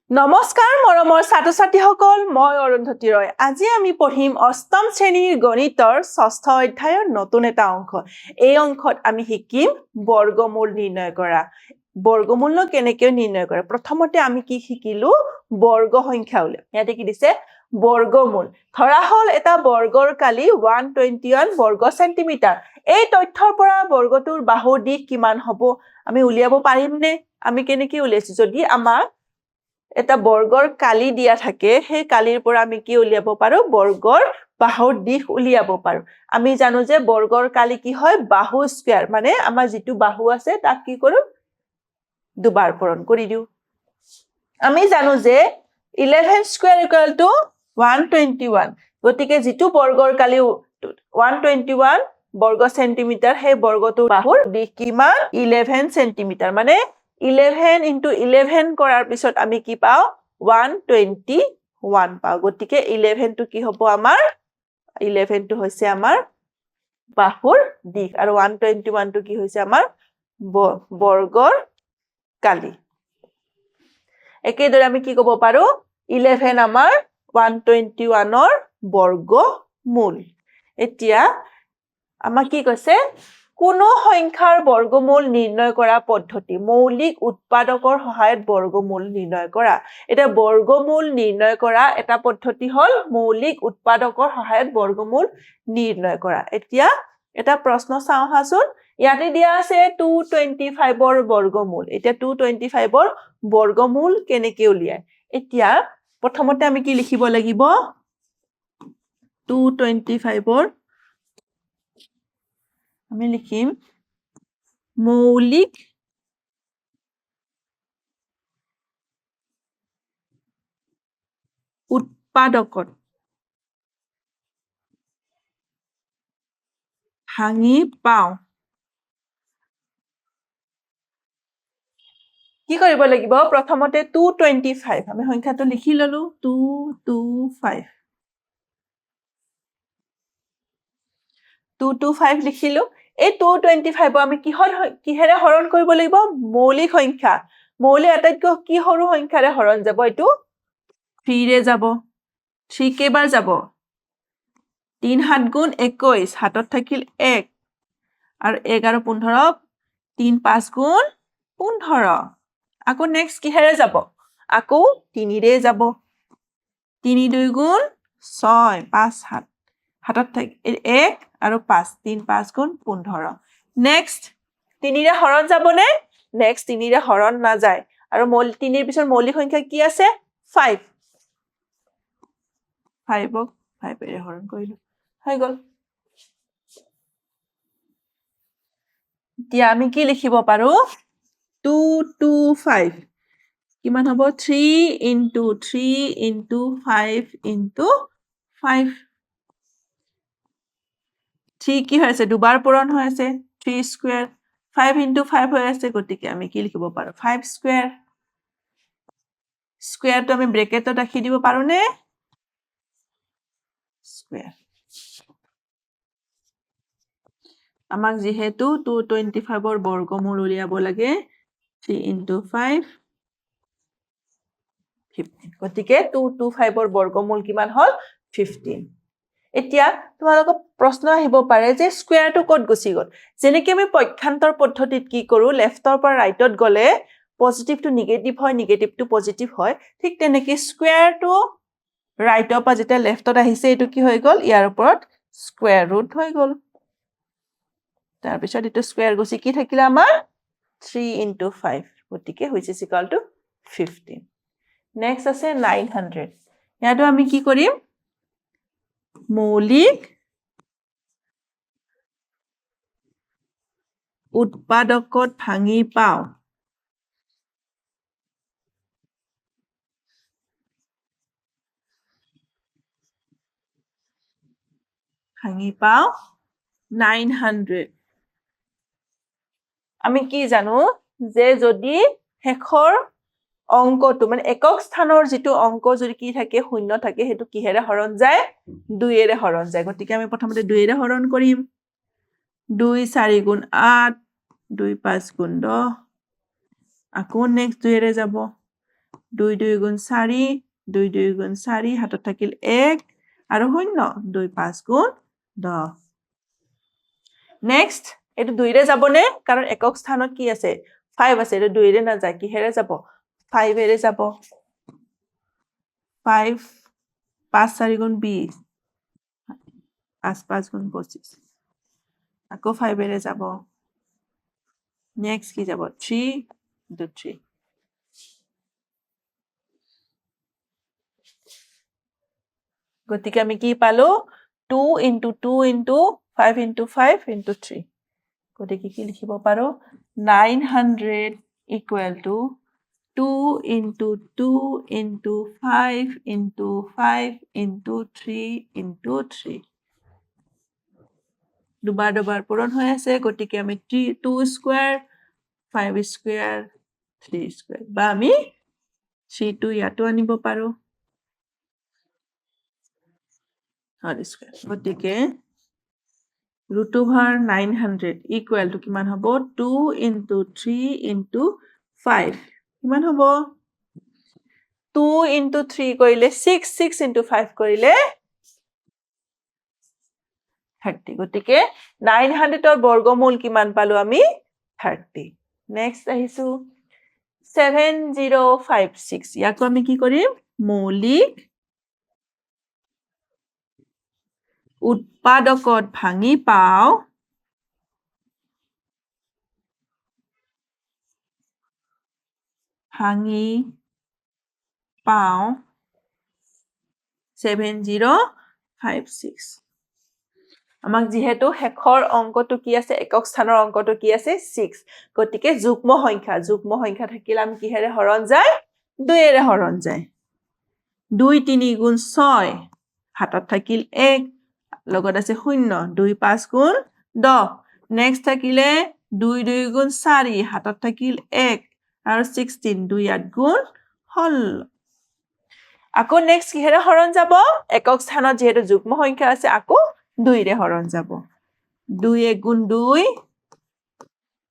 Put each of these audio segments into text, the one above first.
নমস্কাৰ মৰমৰ ছাত্ৰ-ছাত্ৰীসকল মই অৰুন্ধতী ৰয় আজি আমি পঢ়িম অষ্টম শ্ৰেণীৰ গণিতৰ ষষ্ঠ অধ্যায়ৰ নতুন এটা অংক এই অংকত আমি শিকিম বৰ্গমূল নিৰ্ণয় কৰা বৰ্গমূল কেনেকৈ নিৰ্ণয় কৰে প্ৰথমতে আমি কি শিকিলো বৰ্গ সংখ্যা উলিয়াম ইয়াতে কি দিছে বৰ্গমূল ধৰা হল এটা বৰ্গৰ কালি 121 বৰ্গ সেন্টিমিটাৰ এই তথ্যৰ পৰা বৰ্গটোৰ বাহুৰ দিশ কিমান হ'ব আমি উলিয়াব পাৰিমনে আমি কেনেকৈ উলিয়াইছো যদি আমাক এটা বৰ্গৰ কালি দিয়া থাকে সেই কালিৰ পৰা আমি কি উলিয়াব পাৰো বৰ্গৰ বাহুৰ দিশ উলিয়াব পাৰো আমি জানো যে বৰ্গৰ কালি কি হয় বাহু স্কয়াৰ মানে আমাৰ যেটো বাহু আছে তাক কি কৰো দুবাৰ পূৰণ কৰি দিও আমি জানো যে 11 স্কয়াৰ ইকুৱেল টু 121 গতিকে যেটো বৰ্গৰ কালি 121 বৰ্গ সেন্টিমিটাৰ সেই বৰ্গটোৰ বাহুৰ দিশ কিমান 11 সেন্টিমিটাৰ মানে 11 into 11 কৰাৰ পিছত আমি কি পাও 121 পাও গতিকে 11 টো কি হ'ব আমাৰ 11 টো হৈছে আমাৰ বাহুৰ দিশ আৰু 121 টো কি হৈছে আমাৰ বৰ্গৰ কালি একেদৰে আমি কি ক'ব পাৰো 11 আমাৰ 121 ৰ বৰ্গমূল এতিয়া আমাক কি কৈছে কোনো সংখ্যাৰ বৰ্গমূল নিৰ্ণয় কৰা পদ্ধতি মৌলিক উৎপাদকৰ সহায়ত বৰ্গমূল নিৰ্ণয় কৰা এটা বৰ্গমূল নিৰ্ণয় কৰা এটা পদ্ধতি হল মৌলিক উৎপাদকৰ সহায়ত বৰ্গমূল নিৰ্ণয় কৰা এতিয়া এটা প্ৰশ্ন চাও হাচোন ইয়াতে দিয়া আছে 225 ৰ বৰ্গমূল এতিয়া 225 ৰ বৰ্গমূল কেনেকৈ উলিয়ায় এতিয়া প্ৰথমতে আমি কি লিখিব লাগিব 225 ৰ আমি লিখিম মৌলিক উৎপাদকত ভাঙি পাও কি কৰিব লাগিব প্ৰথমতে 225 আমি সংখ্যাটো লিখি ললো 225 লিখিলো এই 225 আমি কিহেৰে হৰণ কৰিব লাগিব মৌলিক সংখ্যা মৌলিক আটাইতকৈ কি সৰু সংখ্যাৰে হৰণ যাব এটো 3 ৰে যাব 3 কেবাৰ যাব 3 7 গুণ 21 হাতত থাকিল 1 আৰু 11 15 3 5 গুণ 15 আকৌ নেক্সট কিহেৰে যাব আকৌ 3 ৰে যাব 3 2 গুণ 6 5 7 হাতত থাকিল 1 আৰু 5 3 5 গুণ 15 নেক্সট 3 ৰে হৰণ যাবনে নেক্সট 3 ৰে হৰণ না যায় আৰু 3 ৰ পিছত মৌলিক সংখ্যা কি আছে 5 5 ক 5 ৰে হৰণ কৰিলো হৈ গল এতিয়া আমি কি লিখিব পাৰো 225 কিমান হ'ব 3 into 3 into 5 into 5 3 কি হৈছে দুবাৰ পূৰণ হৈ আছে 3 স্কয়াৰ 5 into 5 হৈ আছে গতিকে আমি কি লিখিব পাৰো 5 স্কয়াৰ স্কয়াৰটো আমি ব্ৰেকেটত ৰাখি দিব পাৰো নে স্কয়াৰ আমাক যেহেতু 225 ৰ বৰ্গমূল উলিয়াব লাগে 3 into 5 15 গতিকে 225 ৰ বৰ্গমূল কিমান হল 15 এতিয়া তোমালোকৰ প্ৰশ্ন আহিব পাৰে যে স্কয়াৰটো কত গুছি গল যেনেকৈ আমি পক্ষান্তৰ পদ্ধতিত কি কৰো লেফটৰ পৰা ৰাইটত গলে পজিটিভ টু নেগেটিভ হয় নেগেটিভ টু পজিটিভ হয় ঠিক তেনেকৈ স্কয়াৰটো ৰাইটৰ পৰা যেতিয়া লেফটত আহিছে এটো কি হৈ গল ইয়াৰ ওপৰত স্কয়াৰ ৰুট হৈ গল তাৰ পিছত এটো স্কয়াৰ গুছি কি থাকিলে আমাৰ 3 into 5 গতিকে which is equal to 15 next আছে 900 ইয়াটো আমি কি কৰিম মৌলিক উৎপাদকত ভাঙি পাও ভাঙি পাও 900 আমি কি জানো যে যদি শেষৰ অংকটো মানে একক স্থানৰ যেটো অংক যদি কি থাকে শূন্য থাকে হেতু কিহেৰে হৰণ যায় 2 এৰে হৰণ যায় গতিকে আমি প্ৰথমতে 2 এৰে হৰণ কৰিম 2 4 গুণ 8 2 5 গুণ 10 আকৌ নেক্সট 2 এৰে যাব 2 2 গুণ 4 2 2 গুণ 4 হাতত থাকিল 1 আৰু 0 2 5 গুণ 10 নেক্সট এটো 2 ৰে যাবনে কাৰণ একক স্থানত কি আছে 5 আছে এটো 2 ৰে না যায় কিহেৰে যাব 5 এৰে যাব 5 5 4 গুণ 20 5 5 গুণ 25 আকৌ 5 এৰে যাব নেক্সট কি যাব 3 into 3 গতিকে আমি কি পালো 2 into 2 into 5 into 5 into 3 গতিকে কি লিখিব পাৰো 900 equal to 2 into 2 into 5 into 5 into 3 into 3 দুবাৰ দুবাৰ পূৰণ হৈ আছে গতিকে আমি 2 স্কয়াৰ 5 স্কয়াৰ 3 স্কয়াৰ বা আমি 3 টো ইয়াতো আনিব পাৰো হোল স্কয়াৰ গতিকে root over 900 equal to কিমান হ'ব 2 into 3 into 5 কিমান হ'ব 2 into 3 কৰিলে 6 6 into 5 কৰিলে 30 গতিকে 900 ৰ বৰ্গমূল কিমান পালো আমি 30 নেক্সট আহিছো 7056 ইয়াকো আমি কি কৰিম মৌলিক উৎপাদকত ভাঙি পাও ভাঙি পাও 7056 আমাক যেহেতু শেষৰ অংকটো কি আছে একক স্থানৰ অংকটো কি আছে 6 গতিকে যুগ্ম সংখ্যা থাকিলে আমি কিহেৰে হৰণ যায় 2 এৰে হৰণ যায় 2 3 গুণ 6 হাতত থাকিল 1 লগত আছে 0 2 5 গুণ 10 নেক্সট থাকিলে 2 2 গুণ 4 হাতত থাকিল 1 আৰু 16 2 8 গুণ হল আকৌ নেক্সট কিহেৰে হৰণ যাব একক স্থানত যেহেতু যুগ্ম সংখ্যা আছে আকৌ 2 ৰে হৰণ যাব 2 1 গুণ 2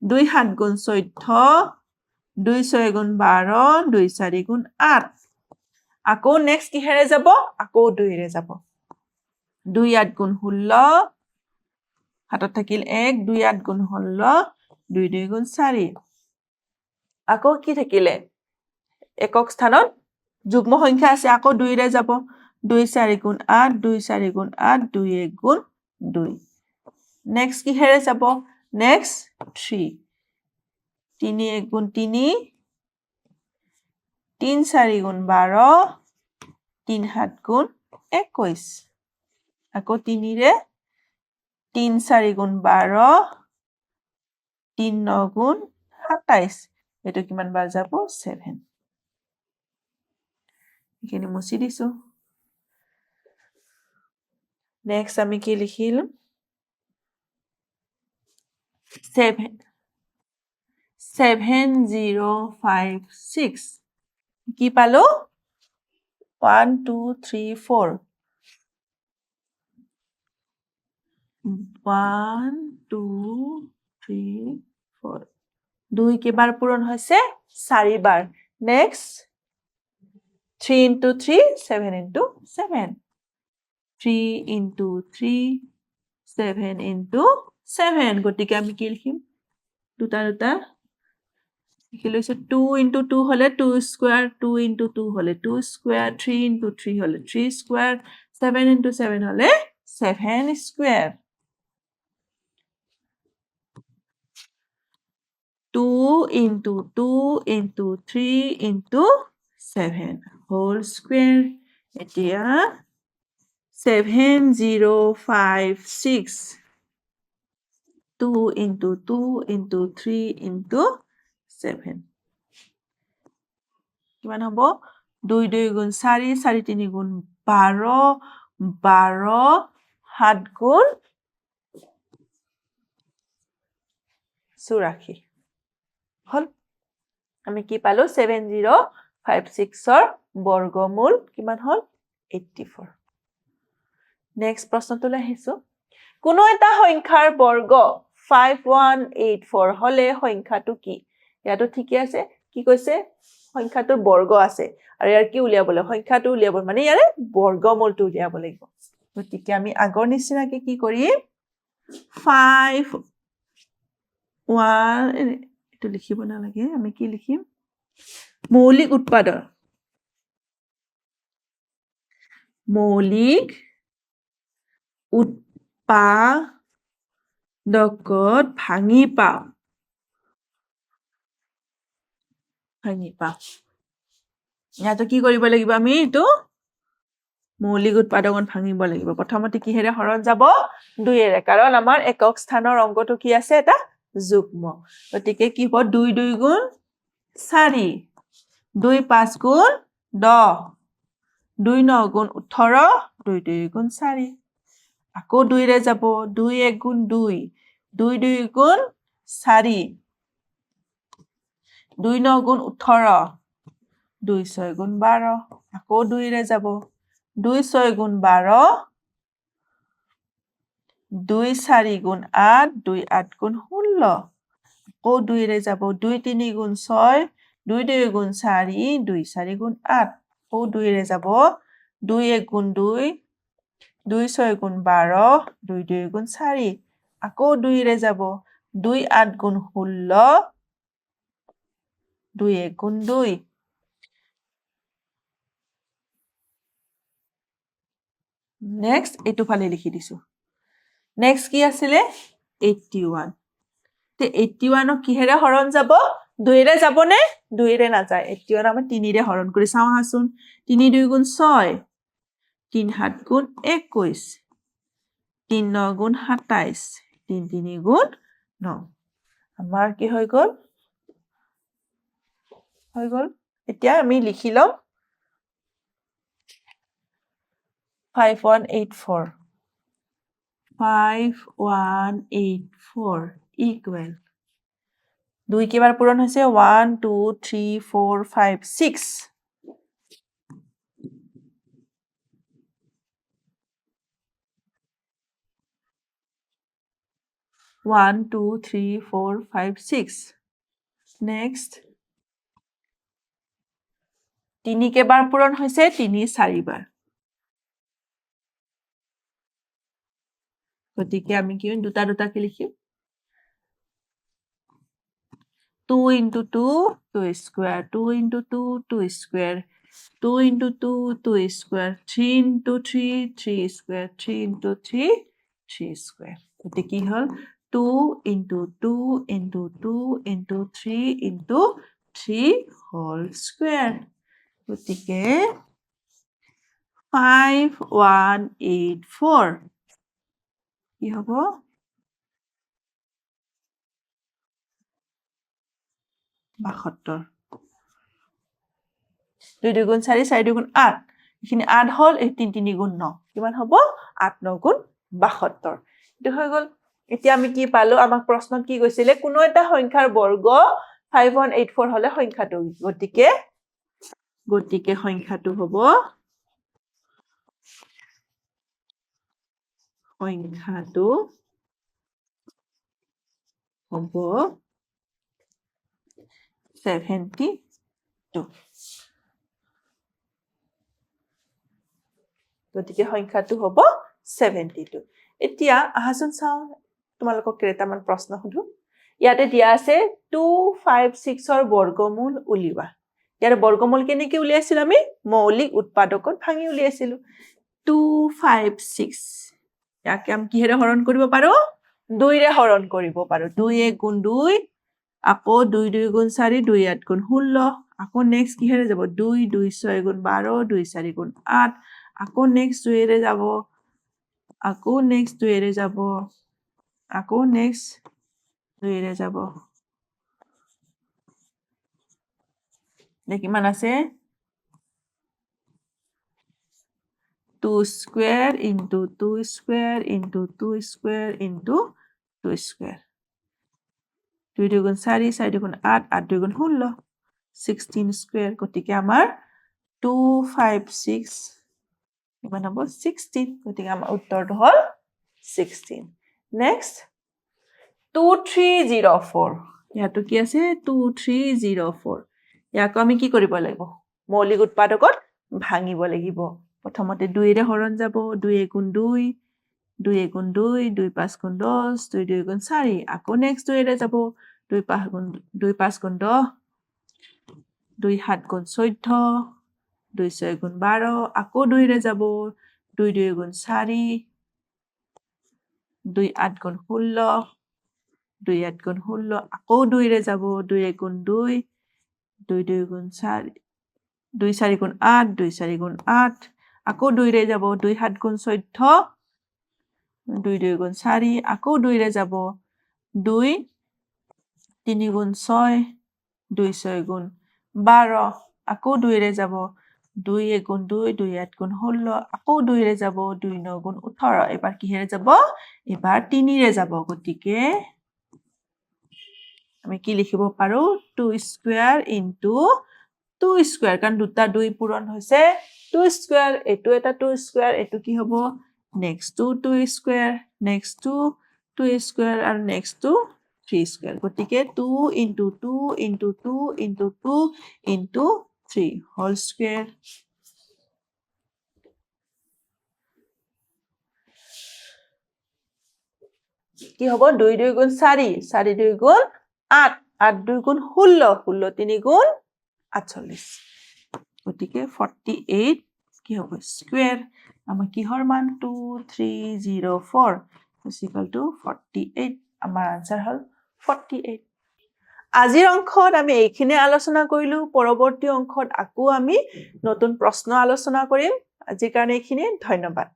2 7 গুণ 14 2 6 গুণ 12 2 4 গুণ 8 আকৌ নেক্সট কিহেৰে যাব আকৌ 2 ৰে যাব 2 8 গুণ 16 হাতত থাকিল 1 2 8 গুণ 16 2 2 গুণ 4 আকৌ কি থাকিলে একক স্থানত যুগ্ম সংখ্যা আছে আকৌ 2 ৰে যাব 2 4 গুণ 8 2 4 গুণ 8 2 1 গুণ 2 নেক্সট কিহেৰে যাব নেক্সট 3 3 1 গুণ 3 3 4 গুণ 12 3 7 গুণ 21 আকৌ 3 ৰে 3 4 গুণ 12 3 9 গুণ 27 এটো কিমান বাৰ যাব 7 এখানে মুছি দিছো নেক্সট আমি কি লিখিল 7056 কি পালো 1 2 3 4 1 2 3 4 2 কেবাৰ পূৰণ হৈছে 4 বাৰ next 3 into 3 7 into 7 3 into 3 7 into 7 গতিকে আমি কি লিখিম দুটা দুটা লিখি লৈছো 2 into 2 হলে 2 স্কয়াৰ 2 into 2 হলে 2 স্কয়াৰ 3 into 3 হলে 3 স্কয়াৰ 7 into 7 হলে 7 square 2 into 2 into 3 into 7 whole square এতিয়া 7056 2 into 2 into 3 into 7 কিমান হ'ব 2 2 গুণ 4 4 3 গুণ 12 12 7 গুণ 84 হল আমি কি পালো 7056 ৰ বৰ্গমূল কিমান হল 84 নেক্সট প্ৰশ্নটোলৈ আহিছো কোনো এটা সংখ্যাৰ বৰ্গ 5184 হলে সংখ্যাটো কি ইয়াতো ঠিকই আছে কি কৈছে সংখ্যাটোৰ বৰ্গ আছে আৰু ইয়াৰ কি উলিয়াবলৈ সংখ্যাটো উলিয়াব মানে ইয়াৰে বৰ্গমূলটো উলিয়াব লাগিব গতিকে আমি আগৰ নিচিনাকে কি কৰিম 5 1 এটো লিখিব নালাগে আমি কি লিখিম মৌলিক উৎপাদক উৎপাদকত ভাঙি পাওঁ ইয়াতো কি কৰিব লাগিব আমি এইটো মৌলিক উৎপাদকত ভাঙিব লাগিব প্ৰথমতে কিহেৰে হৰণ যাব 2 এৰে কাৰণ আমাৰ একক স্থানৰ অংকটো কি আছে এটা যুগ্ম গতিকে কি হ'ব 2 2 গুণ 4 2 5 গুণ 10 2 9 গুণ 18 2 2 গুণ 4 আকৌ 2 ৰে যাব 2 1 গুণ 2 2 2 গুণ 4 2 9 গুণ 18 2 6 গুণ 12 আকৌ 2 ৰে যাব 2 6 গুণ 12 2 4 গুণ 8 2 8 গুণ 16 আকৌ 2 ৰে যাব 2 3 গুণ 6 2 2 গুণ 4 2 4 গুণ 8 আকৌ 2 ৰে যাব 2 1 গুণ 2 2 6 গুণ 12 2 2 গুণ 4 আকৌ 2 ৰে যাব 2 8 গুণ 16 2 1 গুণ 2 নেক্সট এইটো ফালে লিখি দিছো নেক্সট কি আছিলে 81 তে 81 কিহেৰে হৰণ যাব 2 ৰে যাব নে 2 ৰে না যায় 81 আমি 3 ৰে হৰণ কৰি চাও হাসুন 3 2 গুণ 6 3 7 গুণ 21 3 9 গুণ 27 3 3 গুণ 9 আমাৰ কি হৈ গল এতিয়া আমি লিখি লম 5184 5184 equal 2 কেবাৰ পূৰণ হৈছে 1 2 3 4 5 6 1 2 3 4 5 6 next 3 কেবাৰ পূৰণ হৈছে 3 4 বাৰ গতিকে আমি কি দুটা দুটা কি লিখিম 2 into 2 2 square 2 into 2 2 square 2 into 2 2 square 3 into 3 3 square 3 into 3 3 square গতিকে কি হল 2 into 2 into 2 into 3 into 3 whole square গতিকে 5184 কি হব 72 2 2 গুণ 4 4 2 গুণ 8 এখিনি 8 হল 3 3 গুণ 9 কিমান হব 8 9 গুণ 72 এটো হৈ গল এতিয়া আমি কি পালো আমাক প্ৰশ্নত কি কৈছিলে কোনো এটা সংখ্যাৰ বৰ্গ 5184 হলে সংখ্যাটো গতিকে সংখ্যাটো হব 72 গতিকে সংখ্যাটো হব 72 এতিয়া আহাচোন চাও তোমালোকক কেইটামান প্ৰশ্ন সুধো ইয়াতে দিয়া আছে 256 ৰ বৰ্গমূল উলিওৱা ইয়াৰ বৰ্গমূল কেনেকৈ উলিয়াইছিল আমি মৌলিক উৎপাদকত ভাঙি উলিয়াইছিল 256 ইয়াকে আমি কিহেৰে হৰণ কৰিব পাৰো 2 ৰে হৰণ কৰিব পাৰো 2 1 গুণ 2 আকৌ 2 2 গুণ 4 2 8 গুণ 16 আকৌ নেক্সট কিহেৰে যাব 2 2 6 গুণ 12 2 4 গুণ 8 আকৌ নেক্সট 2 ৰে যাব আকৌ নেক্সট 2 ৰে যাব আকৌ নেক্সট 2 ৰে যাব কিমান আছে 2 square into 2 square into 2 square into 2 square 2 2 গুণ 4 4 গুণ 8 8 2 গুণ 16 16 square গতিকে আমাৰ 256 কিমান হ'ব 16 গতিকে আমাৰ উত্তৰটো হ'ল 16 নেক্সট 2304 ইয়াতো কি আছে 2304 ইয়াকো আমি কি কৰিব লাগিব মৌলিক উৎপাদকত ভাঙিব লাগিব প্ৰথমতে 2 ৰে হৰণ যাব 2 গুণ 2 2 গুণ 2 2 5 গুণ 10 2 2 গুণ 4 আকৌ নেক্সট 2 ৰে যাব 2 5 গুণ 10 2 7 গুণ 14 2 6 গুণ 12 আকৌ 2 ৰে যাব 2 2 গুণ 4 2 8 গুণ 16 2 8 গুণ 16 আকৌ 2 ৰে যাব 2 গুণ 2 2 2 গুণ 4 2 4 গুণ 8 2 4 গুণ 8 আকৌ 2 ৰে যাব 2 7 গুণ 14 2 2 গুণ 4 আকৌ 2 ৰে যাব 2 3 গুণ 6 2 6 গুণ 12 আকৌ 2 ৰে যাব 2 গুণ 2 2 8 গুণ 16 আকৌ 2 ৰে যাব 2 9 গুণ 18 এবাৰ কিহেৰে যাব এবাৰ 3 ৰে যাব গতিকে আমি কি লিখিব পাৰো 2 স্কয়াৰ ইনটু 2 স্কয়াৰ কাৰণ দুটা 2 পূৰণ হৈছে 2 স্কয়াৰ এটো এটা 2 স্কয়াৰ এটো কি হ'ব নেক্সট 2 স্কয়াৰ নেক্সট 2 স্কয়াৰ আৰু নেক্সট 3 স্কয়াৰ গতিকে 2 into 2 into 2 into 2 into 3 whole square কি হ'ব 2 2 গুণ 4 4 2 গুণ 8 8 2 গুণ 16 16 3 গুণ 48 গতিকে 48 কি হ'ব স্কয়াৰ আমাৰ কিহৰ মান 2304 ইকুয়াল টু 48 আমাৰ আনসাৰ হল 48 আজিৰ অংকত আমি এইখিনি আলোচনা কৰিলো পৰৱৰ্তী অংকত আকৌ আমি নতুন প্ৰশ্ন আলোচনা কৰিম আজিৰ কাৰণে এইখিনি ধন্যবাদ